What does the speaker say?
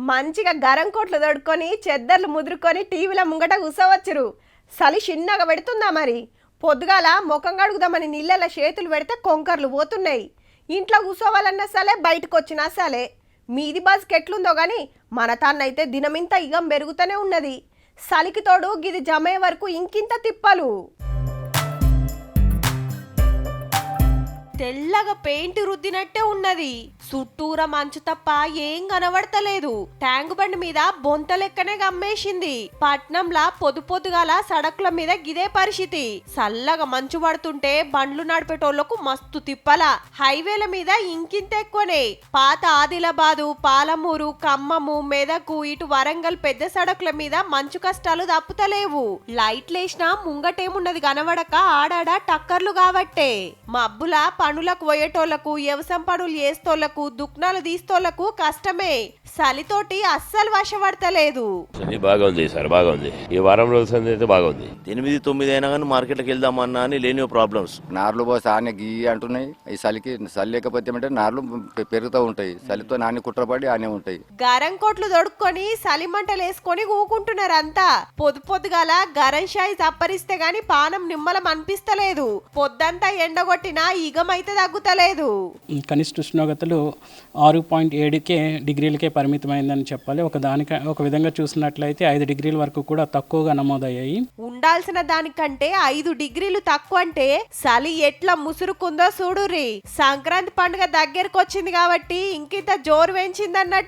మంచిగా గరం కోట్లు తోడుకొని చెద్దర్లు ముదురుకొని టీవీల ముంగట కూసవచ్చురు. చలి చిన్నగా పెడుతుందా మరి. పొద్దుగాల ముఖం కడుగుదామని నీళ్ళ చేతులు పెడితే కొంకర్లు పోతున్నాయి. ఇంట్లో కూసోవాలన్నా సలే, బయటకు వచ్చినా సలే. మీది బాజ్కి ఎట్లుందో గాని మన తాన్నైతే దినమింత ఇగం పెరుగుతూనే ఉన్నది. చలికి తోడు గిది జమే వరకు ఇంకింత తిప్పలు. తెల్లగా పెయింట్ రుద్దినట్టే ఉన్నది. చుట్టూర మంచు తప్ప ఏం కనబడతలేదు. ట్యాంక్ బండి మీద బొంత లెక్కనే గమ్మేసింది. పట్నంలా పొద్దుగాల సడకుల మీద గిదే పరిస్థితి. చల్లగా మంచు పడుతుంటే బండ్లు నడిపేటోళ్లకు మస్తు తిప్పల. హైవేల మీద ఇంకింత ఎక్కువనే. పాత ఆదిలాబాదు, పాలమూరు, ఖమ్మము, మెదకు, ఇటు వరంగల్ పెద్ద సడకుల మీద మంచు కష్టాలు తప్పుతలేవు. లైట్లేసినా ముంగటేమున్నది కనబడక ఆడాడ టక్కర్లు కాబట్టే. మబ్బుల పనులకు పోయేటోళ్లకు, వ్యవసాయం పనులు చేస్తోళ్లకు, దుక్నాలు తీస్తోళ్లకు కష్టమే. చలితోటి అస్సలు వశపడతలేదు. చలి బాగుంది సార్, బాగుంది. ఈ వారం రోజుల సంది అయితే బాగుంది. 8-9 అయినా కానీ మార్కెట్కి వెళ్దామన్నా అని లేని ప్రాబ్లమ్స్. నార్లు పోసి ఆనే గీ అంటున్నాయి. ఈ చలికి చలి లేకపోతే ఏమంటే నార్లు పెరుగుతూ ఉంటాయి. చలితో నాన్ని కుట్రపడి ఆనే ఉంటాయి. గరం కోట్లు దొడుక్కొని చలి మంటలు వేసుకొని కూకుంటున్నారు అంతా. పొద్దుగాల గరం షాయి చప్పరిస్తే గాని పానం నిమ్మలం అనిపిస్తలేదు. పొద్దంతా ఎండగొట్టినా ఈగమైతే తగ్గుతలేదు. కనిష్ట ఉష్ణోగ్రతలు 6.7 డిగ్రీలకే పరిమితమైందని చెప్పాలి. ఒక విధంగా చూసినట్లయితే 5 డిగ్రీల వరకు కూడా తక్కువగా నమోదయ్యాయి. ఉండాల్సిన దానికంటే 5 డిగ్రీలు తక్కువ అంటే చలి ఎట్లా ముసురుకుందో చూడుర్రి. సంక్రాంతి పండుగ దగ్గరకు వచ్చింది కాబట్టి ఇంకింత జోరు పెంచిందన్నట్టు.